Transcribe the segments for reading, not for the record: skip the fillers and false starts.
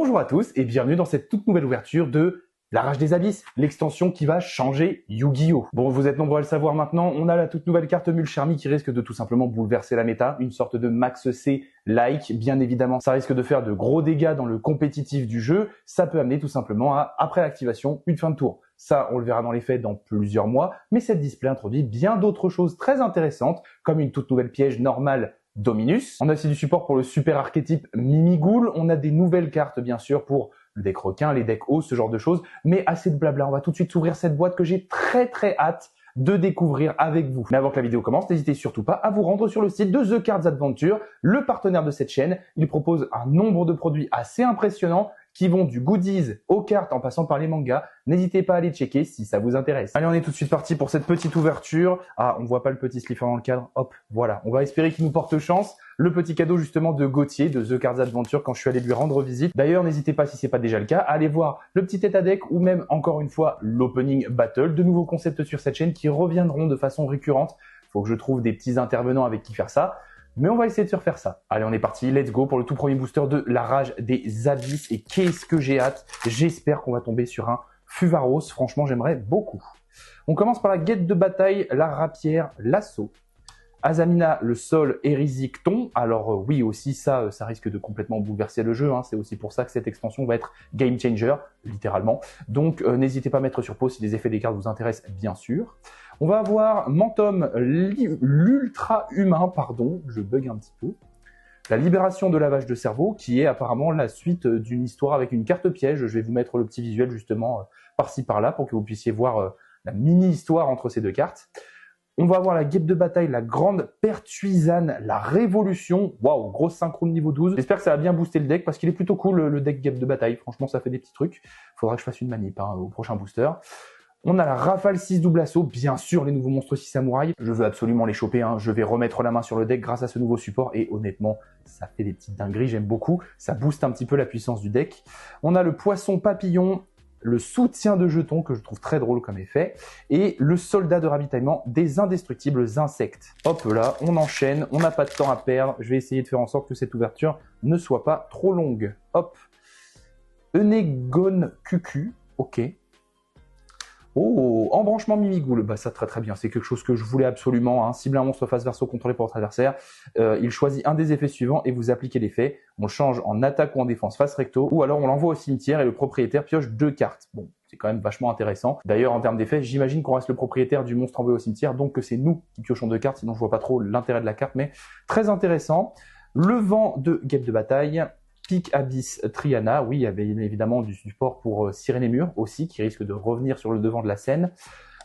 Bonjour à tous et bienvenue dans cette toute nouvelle ouverture de La Rage des Abysses, l'extension qui va changer Yu-Gi-Oh! Bon, vous êtes nombreux à le savoir maintenant, on a la toute nouvelle carte Mulcharmy qui risque de tout simplement bouleverser la méta, une sorte de Max C-like, bien évidemment. Ça risque de faire de gros dégâts dans le compétitif du jeu, ça peut amener tout simplement à, après l'activation, une fin de tour. Ça, on le verra dans les faits dans plusieurs mois, mais cette display introduit bien d'autres choses très intéressantes, comme une toute nouvelle piège normale Dominus. On a aussi du support pour le super archétype Mimighoul. On a des nouvelles cartes, bien sûr, pour le deck requin, les decks hauts, ce genre de choses. Mais assez de blabla. On va tout de suite s'ouvrir cette boîte que j'ai très hâte de découvrir avec vous. Mais avant que la vidéo commence, n'hésitez surtout pas à vous rendre sur le site de The Cards Adventure, le partenaire de cette chaîne. Il propose un nombre de produits assez impressionnants qui vont du goodies aux cartes en passant par les mangas. N'hésitez pas à aller checker si ça vous intéresse. Allez, on est tout de suite parti pour cette petite ouverture. Ah, on voit pas le petit slipper dans le cadre. Hop, voilà. On va espérer qu'il nous porte chance. Le petit cadeau justement de Gauthier de The Cards Adventure quand je suis allé lui rendre visite. D'ailleurs, n'hésitez pas si c'est pas déjà le cas à aller voir le petit état deck ou même encore une fois l'opening battle. De nouveaux concepts sur cette chaîne qui reviendront de façon récurrente. Faut que je trouve des petits intervenants avec qui faire ça. Mais on va essayer de se refaire ça. Allez, on est parti, let's go pour le tout premier booster de La Rage des Abysses. Et qu'est-ce que j'ai hâte. J'espère qu'on va tomber sur un Fuvaros. Franchement, j'aimerais beaucoup. On commence par la guette de bataille, la rapière, l'assaut. Azamina, le sol, Hérisicton. Alors oui, aussi ça risque de complètement bouleverser le jeu. Hein. C'est aussi pour ça que cette extension va être game changer, littéralement. Donc n'hésitez pas à mettre sur pause si les effets des cartes vous intéressent, bien sûr. On va avoir Mantom, l'ultra-humain, pardon, je bug un petit peu. La libération de lavage de cerveau, qui est apparemment la suite d'une histoire avec une carte piège. Je vais vous mettre le petit visuel justement par-ci par-là pour que vous puissiez voir la mini-histoire entre ces deux cartes. On va avoir la guêpe de bataille, la grande pertuisane, la révolution. Waouh, grosse synchro de niveau 12. J'espère que ça va bien booster le deck parce qu'il est plutôt cool le deck guêpe de bataille. Franchement, ça fait des petits trucs. Faudra que je fasse une manip au prochain booster. On a la rafale 6 double assaut, bien sûr les nouveaux monstres 6 samouraïs. Je veux absolument les choper, hein. Je vais remettre la main sur le deck grâce à ce nouveau support et honnêtement, ça fait des petites dingueries, j'aime beaucoup. Ça booste un petit peu la puissance du deck. On a le poisson papillon, le soutien de jetons que je trouve très drôle comme effet et le soldat de ravitaillement des indestructibles insectes. Hop là, on enchaîne, on n'a pas de temps à perdre. Je vais essayer de faire en sorte que cette ouverture ne soit pas trop longue. Hop, Enegon Cucu, ok. Oh, embranchement Mimighoul, bah ça très bien, c'est quelque chose que je voulais absolument, hein. Cible un monstre face verso contrôlé par votre adversaire, il choisit un des effets suivants et vous appliquez l'effet, on le change en attaque ou en défense face recto, ou alors on l'envoie au cimetière et le propriétaire pioche 2 cartes. Bon, c'est quand même vachement intéressant. D'ailleurs, en termes d'effet, j'imagine qu'on reste le propriétaire du monstre envoyé au cimetière, donc que c'est nous qui piochons 2 cartes, sinon je vois pas trop l'intérêt de la carte, mais très intéressant. Le vent de guêpe de bataille, Pic Abyss Triana, oui, il y avait évidemment du support pour Sirénémur aussi, qui risque de revenir sur le devant de la scène.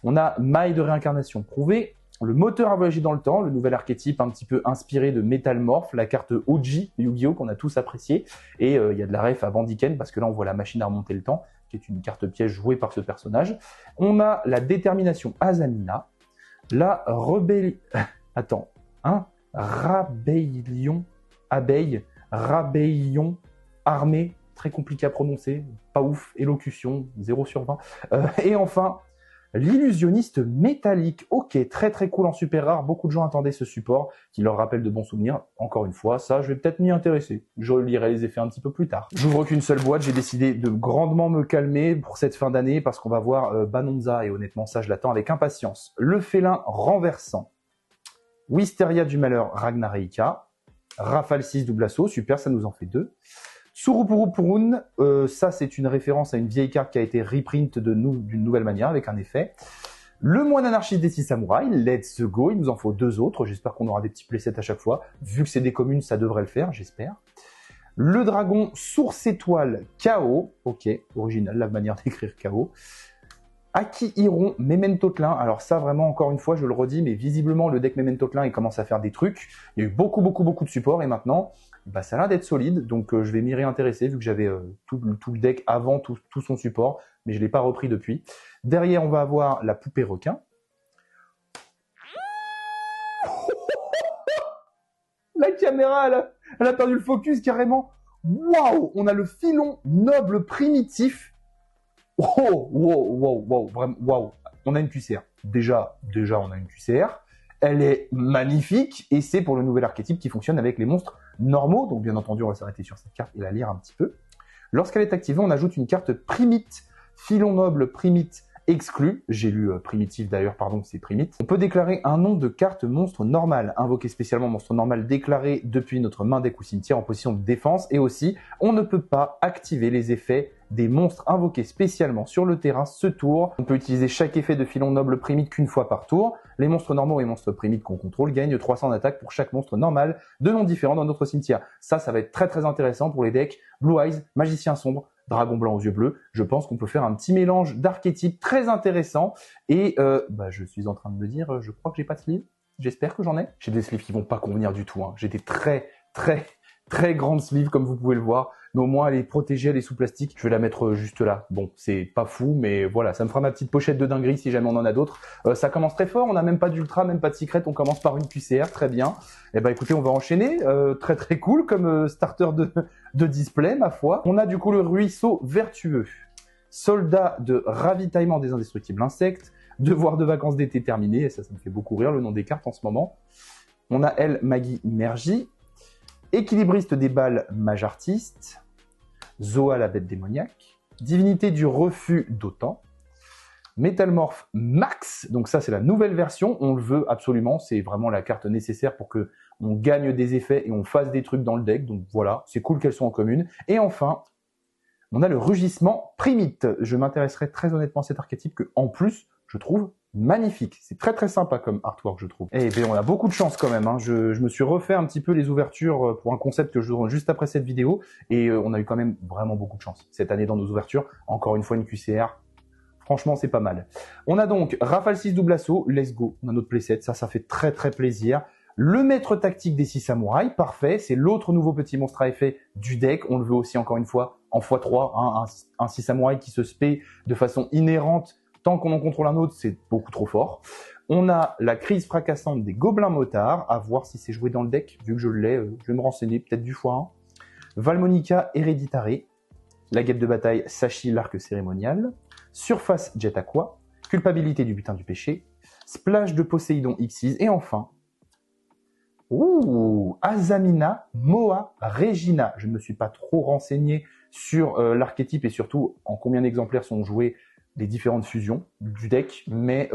On a Maille de réincarnation prouvée, le moteur à voyager dans le temps, le nouvel archétype un petit peu inspiré de Metalmorph, la carte OG de Yu-Gi-Oh qu'on a tous apprécié, et il y a de la ref à Bandiken, parce que là on voit la machine à remonter le temps, qui est une carte piège jouée par ce personnage. On a la détermination Azamina, la rebellion... Attends, hein, Rabellion, abeille, Rabellion, armée, très compliqué à prononcer, pas ouf, élocution, 0 sur 20. Et enfin, l'illusionniste métallique, ok, très cool en super rare, beaucoup de gens attendaient ce support, qui leur rappelle de bons souvenirs, encore une fois, ça je vais peut-être m'y intéresser, je lirai les effets un petit peu plus tard. J'ouvre qu'une seule boîte, j'ai décidé de grandement me calmer pour cette fin d'année, parce qu'on va voir Banonza, et honnêtement ça je l'attends avec impatience. Le félin renversant, Wisteria du malheur Ragnareika, Rafale 6 double assaut, super, ça nous en fait 2. Surupurupurun, ça c'est une référence à une vieille carte qui a été reprint d'une nouvelle manière avec un effet. Le moine anarchiste des 6 samouraïs, let's go, il nous en faut 2 autres, j'espère qu'on aura des petits playsets à chaque fois. Vu que c'est des communes, ça devrait le faire, j'espère. Le dragon source étoile KO, ok, original la manière d'écrire KO. Akihiro Memento Tlin, alors ça vraiment encore une fois je le redis, mais visiblement le deck Memento Tlin il commence à faire des trucs, il y a eu beaucoup de support et maintenant bah, ça a l'air d'être solide, donc je vais m'y réintéresser vu que j'avais tout le deck avant tout son support, mais je ne l'ai pas repris depuis. Derrière on va avoir la poupée requin. La caméra elle a perdu le focus carrément, waouh, on a le filon noble primitif. Oh, wow, vraiment, wow. On a une QCR. Déjà, on a une QCR. Elle est magnifique et c'est pour le nouvel archétype qui fonctionne avec les monstres normaux. Donc, bien entendu, on va s'arrêter sur cette carte et la lire un petit peu. Lorsqu'elle est activée, on ajoute une carte Primite, filon noble Primite exclu. J'ai lu primitif d'ailleurs, pardon, c'est Primite. On peut déclarer un nom de carte monstre normal, invoquer spécialement monstre normal déclaré depuis notre main deck ou cimetière en position de défense. Et aussi, on ne peut pas activer les effets des monstres invoqués spécialement sur le terrain ce tour. On peut utiliser chaque effet de filon noble Primite qu'une fois par tour. Les monstres normaux et monstres Primite qu'on contrôle gagnent 300 d'attaque pour chaque monstre normal de nom différent dans notre cimetière. Ça va être très très intéressant pour les decks Blue Eyes, Magicien sombre, Dragon blanc aux yeux bleus. Je pense qu'on peut faire un petit mélange d'archétypes très intéressant. Et je suis en train de me dire, je crois que j'ai pas de sleeve. J'espère que j'en ai. J'ai des sleeves qui vont pas convenir du tout. Hein. J'ai des très grandes sleeves comme vous pouvez le voir. Mais au moins elle est protégée, elle est sous plastique. Je vais la mettre juste là. Bon, c'est pas fou, mais voilà, ça me fera ma petite pochette de dinguerie si jamais on en a d'autres. Ça commence très fort, on n'a même pas d'ultra, même pas de secret, on commence par une QCR, très bien. Et écoutez, on va enchaîner. Très cool comme starter de display, ma foi. On a du coup le ruisseau vertueux. Soldat de ravitaillement des indestructibles insectes. Devoir de vacances d'été terminé. Et ça me fait beaucoup rire le nom des cartes en ce moment. On a El Magi Mergi. Équilibriste des balles mage artiste. Zoa la bête démoniaque, divinité du refus d'autant, Métamorphe Max, donc ça c'est la nouvelle version, on le veut absolument, c'est vraiment la carte nécessaire pour que on gagne des effets et on fasse des trucs dans le deck, donc voilà, c'est cool qu'elles soient en commune. Et enfin, on a le rugissement Primite, je m'intéresserai très honnêtement à cet archétype que en plus, je trouve magnifique. C'est très sympa comme artwork, je trouve. Et bien, on a beaucoup de chance quand même. Hein. Je me suis refait un petit peu les ouvertures pour un concept que je donne juste après cette vidéo. Et on a eu quand même vraiment beaucoup de chance cette année dans nos ouvertures. Encore une fois, une QCR. Franchement, c'est pas mal. On a donc Rafale 6 double assaut. Let's go. On a notre playset. Ça fait très plaisir. Le maître tactique des 6 samouraïs. Parfait. C'est l'autre nouveau petit monstre à effet du deck. On le veut aussi, encore une fois, en x3. Hein, un 6 samouraï qui se spé de façon inhérente. Tant qu'on en contrôle un autre, c'est beaucoup trop fort. On a la crise fracassante des gobelins motards, à voir si c'est joué dans le deck, vu que je l'ai, je vais me renseigner, peut-être du x1. Valmonica Héréditare, la guêpe de bataille Sashi l'arc cérémonial, Surface Jet Aqua, Culpabilité du butin du péché, Splash de Poséidon Xyz, et enfin, Azamina Moa Regina. Je ne me suis pas trop renseigné sur l'archétype et surtout en combien d'exemplaires sont joués les différentes fusions du deck, mais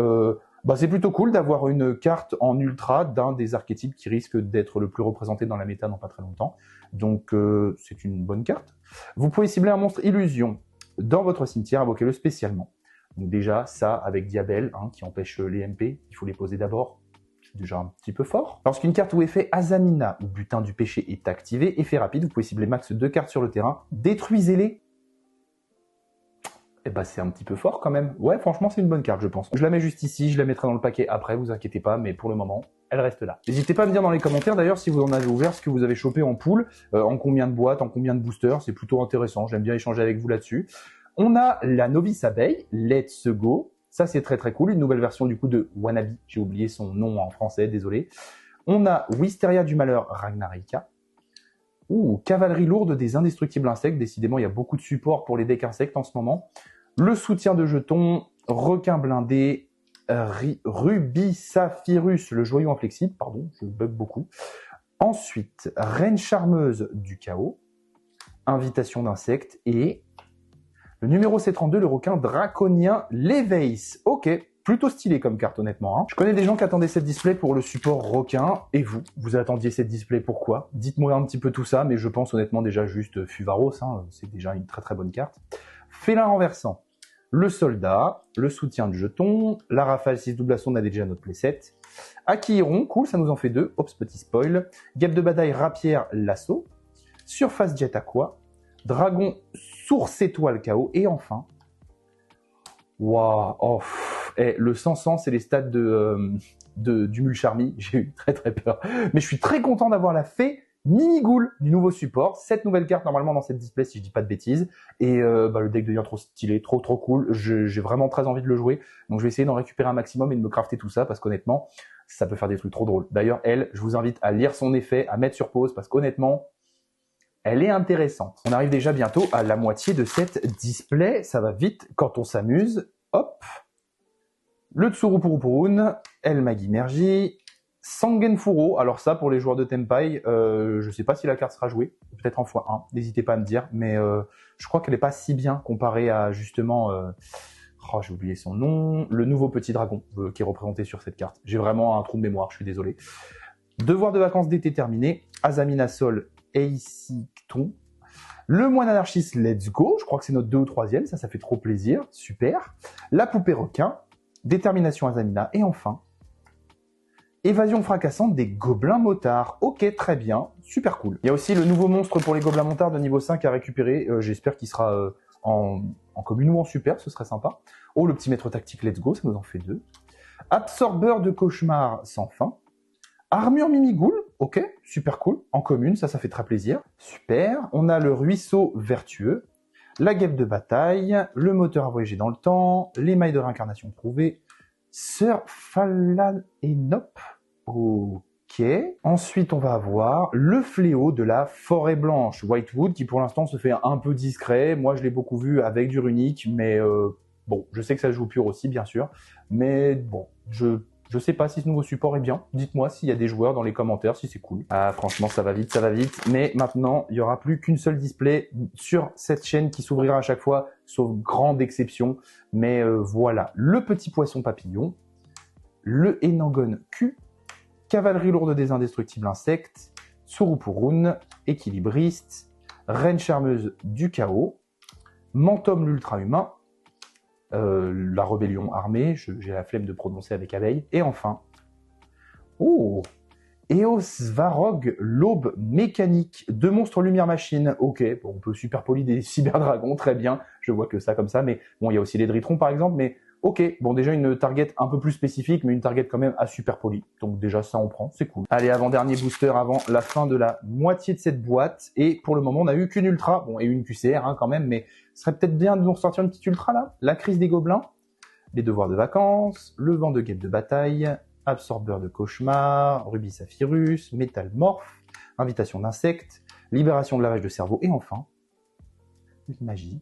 c'est plutôt cool d'avoir une carte en ultra d'un des archétypes qui risque d'être le plus représenté dans la méta dans pas très longtemps. Donc c'est une bonne carte. Vous pouvez cibler un monstre illusion dans votre cimetière, invoquez-le spécialement. Donc déjà, ça avec Diabel, hein, qui empêche les MP, il faut les poser d'abord. C'est déjà un petit peu fort. Lorsqu'une carte ou effet Azamina ou butin du péché est activé, effet rapide, vous pouvez cibler max 2 cartes sur le terrain, détruisez-les. C'est un petit peu fort quand même. Ouais, franchement, c'est une bonne carte, je pense. Je la mets juste ici, je la mettrai dans le paquet après, vous inquiétez pas, mais pour le moment, elle reste là. N'hésitez pas à me dire dans les commentaires, d'ailleurs, si vous en avez ouvert, ce que vous avez chopé en pool, en combien de boîtes, en combien de boosters, c'est plutôt intéressant, j'aime bien échanger avec vous là-dessus. On a la Novice Abeille, Let's Go. Ça, c'est très cool, une nouvelle version du coup de Wannabe. J'ai oublié son nom en français, désolé. On a Wisteria du Malheur, Ragnarika. Cavalerie lourde des indestructibles insectes. Décidément, il y a beaucoup de support pour les decks insectes en ce moment. Le soutien de jetons, requin blindé, Rubisaphirus, le joyau inflexible, pardon, je bug beaucoup. Ensuite, Reine charmeuse du chaos, invitation d'insectes et le numéro C32, le requin draconien Leveis. Ok, plutôt stylé comme carte honnêtement. Hein. Je connais des gens qui attendaient cette display pour le support requin. Et vous attendiez cette display pourquoi? Dites-moi un petit peu tout ça, mais je pense honnêtement déjà juste Fuvaros, hein, c'est déjà une très bonne carte. Félin renversant. Le soldat, le soutien du jeton, la rafale 6 double assaut, on a déjà notre playset. Akiron, cool, ça nous en fait 2. Ops, petit spoil. Guêpe de bataille, rapière, l'assaut. Surface Jet Aqua. Dragon, source étoile chaos. Et enfin, waouh, le 100 c'est les stats du Mulcharmy. J'ai eu très peur. Mais je suis très content d'avoir la fée Mini-Ghoul du nouveau support. Cette nouvelle carte normalement dans cette display si je dis pas de bêtises. Et le deck devient trop stylé, trop cool. J'ai vraiment très envie de le jouer. Donc je vais essayer d'en récupérer un maximum et de me crafter tout ça parce qu'honnêtement, ça peut faire des trucs trop drôles. D'ailleurs, elle, je vous invite à lire son effet, à mettre sur pause parce qu'honnêtement, elle est intéressante. On arrive déjà bientôt à la moitié de cette display. Ça va vite quand on s'amuse. Hop. Le Tsurupurupurun, El Magi Mergi, Sangenfuro, alors ça pour les joueurs de Tenpai, je sais pas si la carte sera jouée, peut-être en x1, n'hésitez pas à me dire, mais je crois qu'elle est pas si bien comparée à justement, oh j'ai oublié son nom, le nouveau petit dragon qui est représenté sur cette carte. J'ai vraiment un trou de mémoire, je suis désolé. Devoir de vacances d'été terminé, Azamina Sol, Eisicton. Le moine anarchiste, let's go, je crois que c'est notre 2 ou 3e, ça fait trop plaisir, super. La poupée requin, détermination Azamina, et enfin, évasion fracassante des gobelins motards. Ok, très bien, super cool. Il y a aussi le nouveau monstre pour les gobelins motards de niveau 5 à récupérer, j'espère qu'il sera en commune ou en super, ce serait sympa. Oh, le petit maître tactique, let's go, ça nous en fait 2. Absorbeur de cauchemar sans fin. Armure Mimigoul, ok, super cool, en commune, ça fait très plaisir. Super, on a le ruisseau vertueux, la guêpe de bataille, le moteur à voyager dans le temps, l'émail de réincarnation prouvée, Sir Falanenop, ok. Ensuite, on va avoir le fléau de la forêt blanche, Whitewood, qui pour l'instant se fait un peu discret. Moi, je l'ai beaucoup vu avec du runique, mais bon, je sais que ça se joue pur aussi, bien sûr. Mais bon, je sais pas si ce nouveau support est bien. Dites-moi s'il y a des joueurs dans les commentaires, si c'est cool. Ah, franchement, ça va vite. Mais maintenant, il y aura plus qu'une seule display sur cette chaîne qui s'ouvrira à chaque fois, sauf grande exception. Mais voilà, le petit poisson papillon, le Enangon Q, cavalerie lourde des indestructibles insectes, Tsurupurun, équilibriste, reine charmeuse du chaos, Mantom l'ultra-humain, la rébellion armée, j'ai la flemme de prononcer avec abeille, et enfin, oh, Eos Varog, l'aube mécanique, 2 monstres lumière machine, ok, bon, on peut super poli des cyberdragons, très bien, je vois que ça comme ça, mais bon, il y a aussi les Dritrons par exemple, mais ok, bon déjà une target un peu plus spécifique, mais une target quand même à super poli, donc déjà ça on prend, c'est cool. Allez, avant-dernier booster avant la fin de la moitié de cette boîte, et pour le moment on a eu qu'une ultra, bon et une QCR hein, quand même, mais ce serait peut-être bien de nous ressortir une petite ultra là, la crise des gobelins, les devoirs de vacances, le vent de guêpe de bataille, absorbeur de cauchemar, rubis saphirus, métalmorphe, invitation d'insectes, libération de lavage de cerveau, et enfin, magie.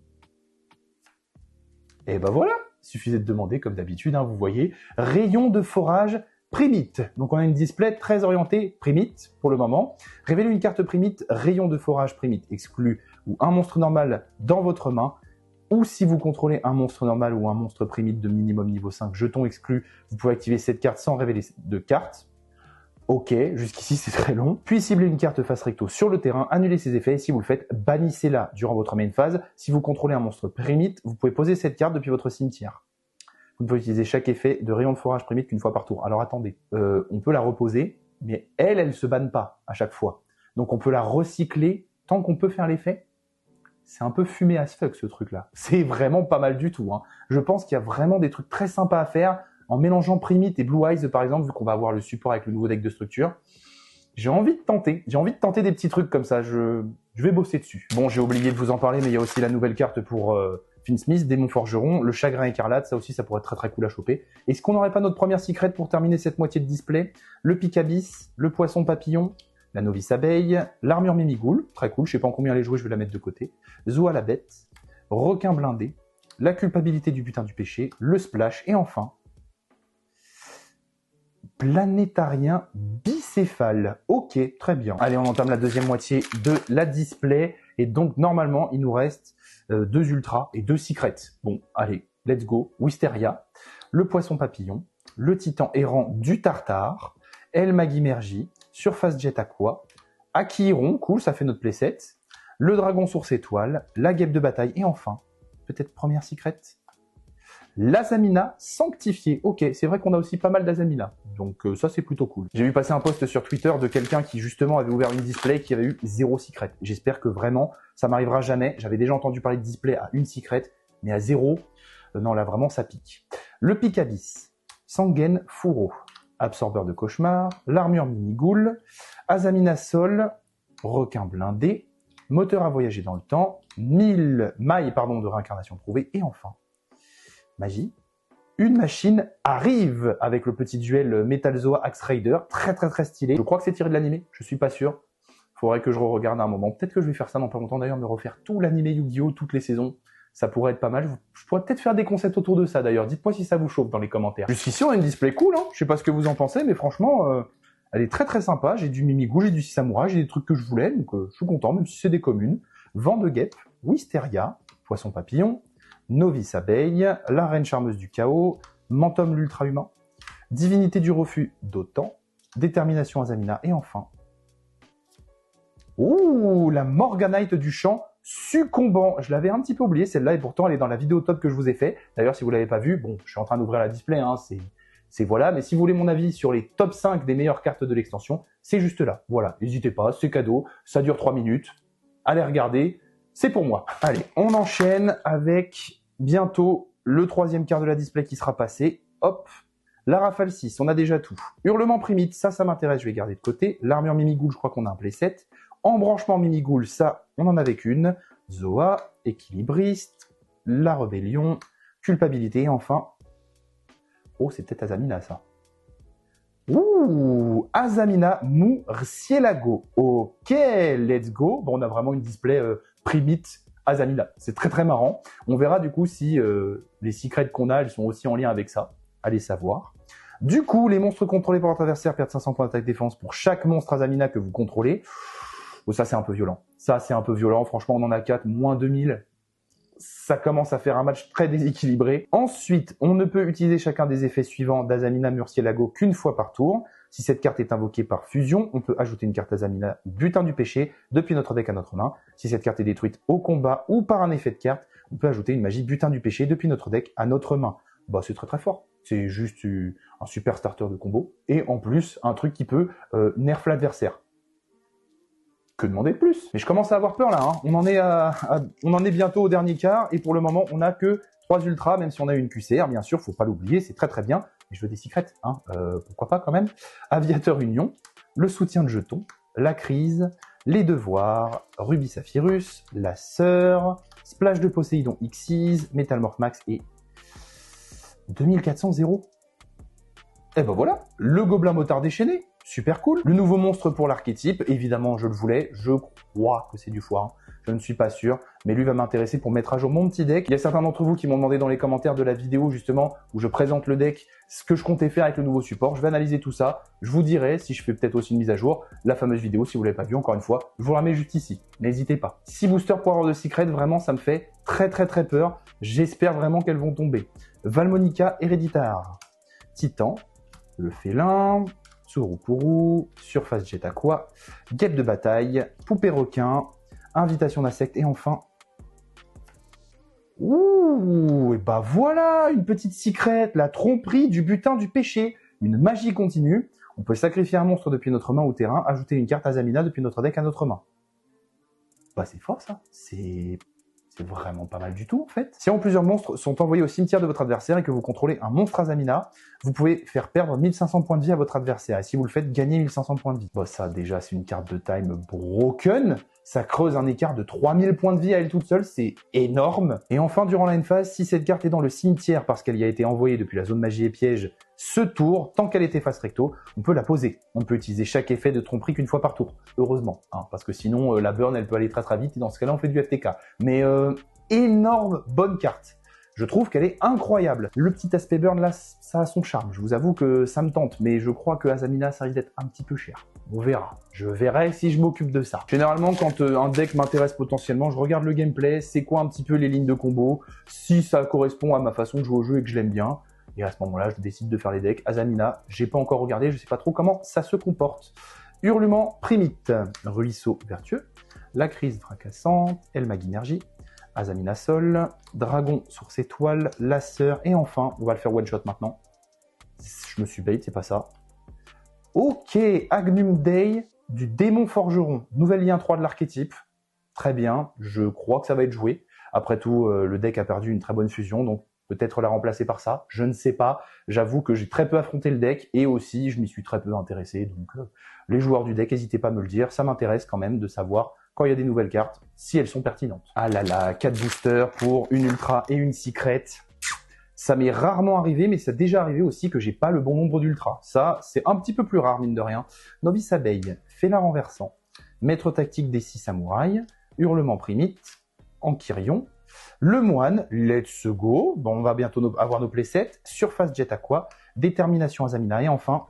Et ben voilà, il suffisait de demander comme d'habitude, hein, vous voyez, rayon de forage Primite. Donc on a une display très orientée Primite pour le moment. Révélez une carte Primite, rayon de forage Primite exclu ou un monstre normal dans votre main. Ou si vous contrôlez un monstre normal ou un monstre Primite de minimum niveau 5, jeton exclu, vous pouvez activer cette carte sans révéler de carte. Ok, jusqu'ici c'est très long. Puis ciblez une carte face recto sur le terrain, annulez ses effets et si vous le faites, bannissez-la durant votre main phase. Si vous contrôlez un monstre Primite, vous pouvez poser cette carte depuis votre cimetière. Vous ne pouvez utiliser chaque effet de rayon de forage Primite qu'une fois par tour. Alors attendez, on peut la reposer, mais elle se banne pas à chaque fois. Donc on peut la recycler tant qu'on peut faire l'effet. C'est un peu fumé as fuck ce truc-là. C'est vraiment pas mal du tout, hein. Je pense qu'il y a vraiment des trucs très sympas à faire en mélangeant Primite et Blue Eyes par exemple, vu qu'on va avoir le support avec le nouveau deck de structure. J'ai envie de tenter des petits trucs comme ça, je vais bosser dessus. Bon, j'ai oublié de vous en parler, mais il y a aussi la nouvelle carte pour Finsmith, Démon Forgeron, le Chagrin Écarlate, ça aussi ça pourrait être très très cool à choper. Est-ce qu'on n'aurait pas notre première secret pour terminer cette moitié de display? Le Picabis, le Poisson Papillon, la Novice Abeille, l'Armure Mimigoul, très cool, je sais pas en combien elle est jouée, je vais la mettre de côté, Zoa la Bête, Requin Blindé, la Culpabilité du Butin du Péché, le Splash, et enfin, Planétarien bicéphale. Ok, très bien. Allez, on entame la deuxième moitié de la display. Et donc, normalement, il nous reste 2 ultras et 2 secrets. Bon, allez, let's go. Wisteria, le poisson papillon, le titan errant du Tartare, El Magimergie, Surface Jet Aqua, Akiron, cool, ça fait notre playset, le dragon source étoile, la guêpe de bataille, et enfin, peut-être première secret, l'Azamina sanctifiée. Ok, c'est vrai qu'on a aussi pas mal d'Azamina, donc ça c'est plutôt cool. J'ai vu passer un post sur Twitter de quelqu'un qui justement avait ouvert une display qui avait eu 0 secret. J'espère que vraiment ça m'arrivera jamais. J'avais déjà entendu parler de display à 1 secret, mais à 0, non là vraiment ça pique. Le Picabis, Sangen Furo, absorbeur de cauchemar, l'armure Mimigoul, Azamina Sol, requin blindé, moteur à voyager dans le temps, 1000 mailles de réincarnation prouvée, et enfin, magie, une machine arrive avec le petit duel Metalzoa Axe Raider, très très très stylé. Je crois que c'est tiré de l'animé, je suis pas sûr. Faudrait que je re-regarde à un moment. Peut-être que je vais faire ça dans pas longtemps d'ailleurs, me refaire tout l'animé Yu-Gi-Oh, toutes les saisons. Ça pourrait être pas mal. Je pourrais peut-être faire des concepts autour de ça d'ailleurs. Dites-moi si ça vous chauffe dans les commentaires. Jusqu'ici, on a une display cool, hein. Je sais pas ce que vous en pensez, mais franchement, Elle est très très sympa. J'ai du Mimigou, j'ai du Samouraï, j'ai des trucs que je voulais, donc je suis content, même si c'est des communes. Vent de guêpe, Wisteria, Poisson papillon, Novice abeille, la reine charmeuse du chaos, Mantum l'ultra-humain, Divinité du refus d'Otan, Détermination Azamina, et enfin... Ouh, la Morganite du champ succombant. Je l'avais un petit peu oublié celle-là, et pourtant elle est dans la vidéo top que je vous ai fait. D'ailleurs, si vous l'avez pas vu, bon, je suis en train d'ouvrir la display, hein, c'est voilà. Mais si vous voulez mon avis sur les top 5 des meilleures cartes de l'extension, c'est juste là. Voilà, n'hésitez pas, c'est cadeau, ça dure 3 minutes. Allez regarder, c'est pour moi. Allez, on enchaîne avec bientôt le 3e quart de la display qui sera passé. Hop, la Rafale 6, on a déjà tout. Hurlement Primite, ça m'intéresse, je vais garder de côté. L'armure Mimighoul, je crois qu'on a un playset. Embranchement Mimighoul, ça, on en avait qu'une. Zoa, Équilibriste, la Rébellion, Culpabilité, et enfin... Oh, c'est peut-être Azamina, ça. Ouh, Azamina Murcielago. Ok, let's go. Bon, on a vraiment une display Primite Azamina. C'est très très marrant. On verra du coup si les secrets qu'on a, elles sont aussi en lien avec ça. Allez savoir. Du coup, les monstres contrôlés par votre adversaire perdent 500 points d'attaque-défense pour chaque monstre Azamina que vous contrôlez. Oh, ça, c'est un peu violent. Ça, c'est un peu violent. Franchement, on en a 4, moins 2000. Ça commence à faire un match très déséquilibré. Ensuite, on ne peut utiliser chacun des effets suivants d'Azamina Murcielago qu'une fois par tour. Si cette carte est invoquée par fusion, on peut ajouter une carte Azamina Butin du péché depuis notre deck à notre main. Si cette carte est détruite au combat ou par un effet de carte, on peut ajouter une magie Butin du péché depuis notre deck à notre main. Bah, c'est très très fort. C'est juste un super starter de combo. Et en plus, un truc qui peut nerf l'adversaire. Que demander de plus? Mais je commence à avoir peur là, hein. On en est bientôt au dernier quart, et pour le moment, on n'a que 3 ultras, même si on a une QCR, bien sûr, faut pas l'oublier, c'est très très bien. Mais je veux des secrets, hein, pourquoi pas quand même. Aviateur Union, le soutien de jetons, la crise, les devoirs, Ruby Saphirus, la sœur, Splash de Poséidon Xyz, Metalmorph Max et 2400 0. Et ben voilà, le gobelin motard déchaîné. Super cool. Le nouveau monstre pour l'archétype, évidemment je le voulais, je crois que c'est du foire, je ne suis pas sûr, mais lui va m'intéresser pour mettre à jour mon petit deck. Il y a certains d'entre vous qui m'ont demandé dans les commentaires de la vidéo justement où je présente le deck, ce que je comptais faire avec le nouveau support. Je vais analyser tout ça, je vous dirai si je fais peut-être aussi une mise à jour, la fameuse vidéo si vous l'avez pas vue, encore une fois, je vous la mets juste ici, n'hésitez pas. 6 boosters pour avoir de secret, vraiment ça me fait très peur, j'espère vraiment qu'elles vont tomber. Valmonica Héréditaire, Titan, le félin, Tsurupuru, Surface Jet Aqua, Guêpe de bataille, Poupée requin, Invitation d'insectes, et enfin... Ouh, et bah voilà, une petite secrète, la tromperie du butin du péché, une magie continue. On peut sacrifier un monstre depuis notre main au terrain, ajouter une carte Azamina depuis notre deck à notre main. Bah c'est fort ça, c'est vraiment pas mal du tout en fait. Si plusieurs monstres sont envoyés au cimetière de votre adversaire et que vous contrôlez un monstre Azamina, vous pouvez faire perdre 1500 points de vie à votre adversaire. Et si vous le faites, gagner 1500 points de vie. Bon ça déjà c'est une carte de time broken. Ça creuse un écart de 3000 points de vie à elle toute seule, c'est énorme. Et enfin, durant la phase, si cette carte est dans le cimetière parce qu'elle y a été envoyée depuis la zone magie et piège, ce tour, tant qu'elle était face recto, on peut la poser. On peut utiliser chaque effet de tromperie qu'une fois par tour. Heureusement, hein, parce que sinon, la burn, elle peut aller très vite, et dans ce cas-là, on fait du FTK. Mais énorme bonne carte. Je trouve qu'elle est incroyable. Le petit aspect burn là, ça a son charme. Je vous avoue que ça me tente, mais je crois que Azamina, ça risque d'être un petit peu cher. On verra. Je verrai si je m'occupe de ça. Généralement, quand un deck m'intéresse potentiellement, je regarde le gameplay, c'est quoi un petit peu les lignes de combo, si ça correspond à ma façon de jouer au jeu et que je l'aime bien. Et à ce moment-là, je décide de faire les decks. Azamina, j'ai pas encore regardé, je sais pas trop comment ça se comporte. Hurlement Primite, Ruisseau Vertueux, La Crise Fracassante, El Maguinergie, Azamina Sol, Dragon Source Étoile, La Sœur, et enfin, on va le faire one shot maintenant. Je me suis bait, c'est pas ça. Ok, Agnum Day du Démon Forgeron, nouvelle lien 3 de l'archétype. Très bien, je crois que ça va être joué. Après tout, le deck a perdu une très bonne fusion, donc peut-être la remplacer par ça, je ne sais pas. J'avoue que j'ai très peu affronté le deck, et aussi je m'y suis très peu intéressé, donc les joueurs du deck, n'hésitez pas à me le dire, ça m'intéresse quand même de savoir quand il y a des nouvelles cartes, si elles sont pertinentes. Ah là là, 4 boosters pour une ultra et une secret. Ça m'est rarement arrivé, mais ça m'est déjà arrivé aussi que j'ai pas le bon nombre d'ultras. Ça, c'est un petit peu plus rare, mine de rien. Novice Abeille, Félin Renversant, Maître Tactique des 6 Samouraïs, Hurlement Primite, Enchirion, Le Moine, Let's Go, bon, on va bientôt avoir nos playsets, Surface Jet Aqua, Détermination Azamina, et enfin,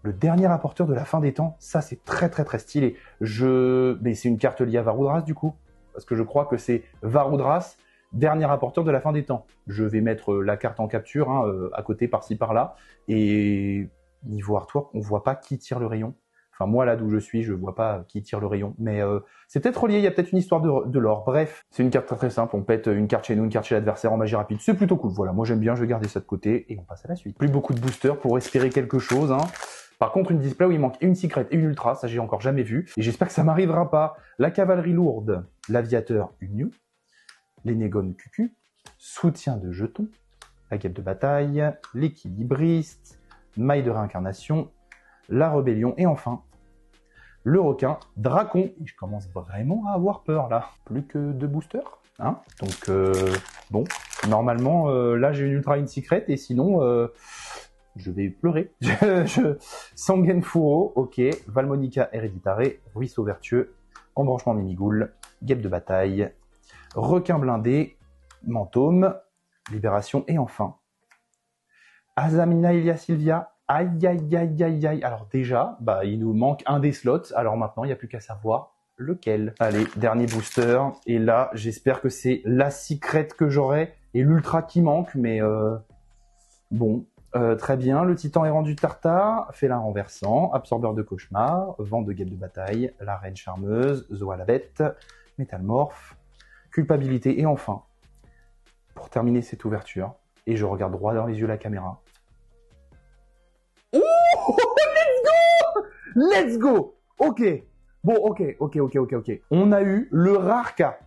le dernier apporteur de la fin des temps, ça c'est très très très stylé. Mais c'est une carte liée à Varoudras du coup, parce que je crois que c'est Varoudras, dernier apporteur de la fin des temps. Je vais mettre la carte en capture à côté par-ci par-là, et niveau artwork, on voit pas qui tire le rayon. Enfin, moi, là d'où je suis, je vois pas qui tire le rayon. Mais c'est peut-être relié, il y a peut-être une histoire de l'or. Bref, c'est une carte très très simple. On pète une carte chez nous, une carte chez l'adversaire en magie rapide. C'est plutôt cool. Voilà, moi j'aime bien, je vais garder ça de côté et on passe à la suite. Plus beaucoup de boosters pour espérer quelque chose. Par contre, une display où il manque une secret et une ultra, ça j'ai encore jamais vu. Et j'espère que ça m'arrivera pas. La cavalerie lourde, l'aviateur Union, l'Enegon QQ, soutien de jetons, la guêpe de bataille, l'équilibriste, maille de réincarnation, la rébellion et enfin le requin Dracon. Et je commence vraiment à avoir peur là. Plus que 2 boosters. Donc bon, normalement là j'ai une ultra une secret et sinon je vais pleurer. Sangen Furo, ok. Valmonica Héréditare, Ruisseau Vertueux, Embranchement Mimigoul, Guêpe de bataille, Requin blindé, Mentome, Libération et enfin Azamina Ilia Sylvia. Aïe, aïe, aïe, aïe, aïe. Alors déjà, il nous manque un des slots. Alors maintenant, il n'y a plus qu'à savoir lequel. Allez, dernier booster. Et là, j'espère que c'est la secret que j'aurai et l'ultra qui manque. Mais bon, très bien. Le titan errant du Tartare, félin renversant, absorbeur de cauchemar, vent de guêpe de bataille, la reine charmeuse, Zoa la bête, métamorphe, culpabilité et enfin, pour terminer cette ouverture, et je regarde droit dans les yeux la caméra, let's go. Ok. Bon, ok. On a eu le rare cas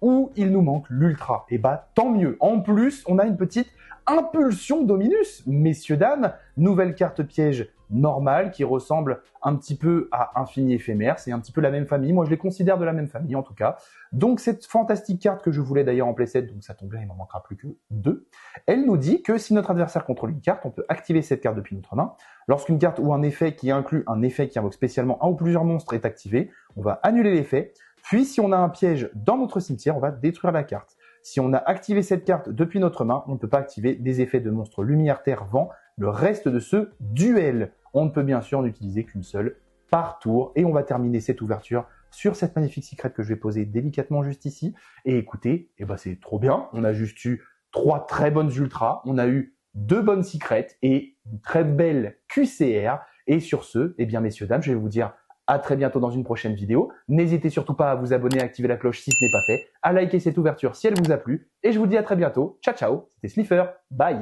où il nous manque l'ultra. Et tant mieux. En plus, on a une petite impulsion Dominus. Messieurs, dames, nouvelle carte piège normale qui ressemble un petit peu à Infini Éphémère. C'est un petit peu la même famille. Moi, je les considère de la même famille, en tout cas. Donc, cette fantastique carte que je voulais d'ailleurs en playset, donc ça tombe bien, il m'en manquera plus que 2. Elle nous dit que si notre adversaire contrôle une carte, on peut activer cette carte depuis notre main. Lorsqu'une carte ou un effet qui inclut un effet qui invoque spécialement un ou plusieurs monstres est activé, on va annuler l'effet. Puis, si on a un piège dans notre cimetière, on va détruire la carte. Si on a activé cette carte depuis notre main, on ne peut pas activer des effets de monstres lumière, terre, vent, le reste de ce duel. On ne peut bien sûr n'utiliser qu'une seule par tour. Et on va terminer cette ouverture sur cette magnifique secret que je vais poser délicatement juste ici. Et écoutez, c'est trop bien. On a juste eu 3 très bonnes ultras. On a eu 2 bonnes secrets et une très belle QCR. Et sur ce, messieurs, dames, je vais vous dire à très bientôt dans une prochaine vidéo. N'hésitez surtout pas à vous abonner, à activer la cloche si ce n'est pas fait, à liker cette ouverture si elle vous a plu. Et je vous dis à très bientôt. Ciao, ciao. C'était Slifer. Bye.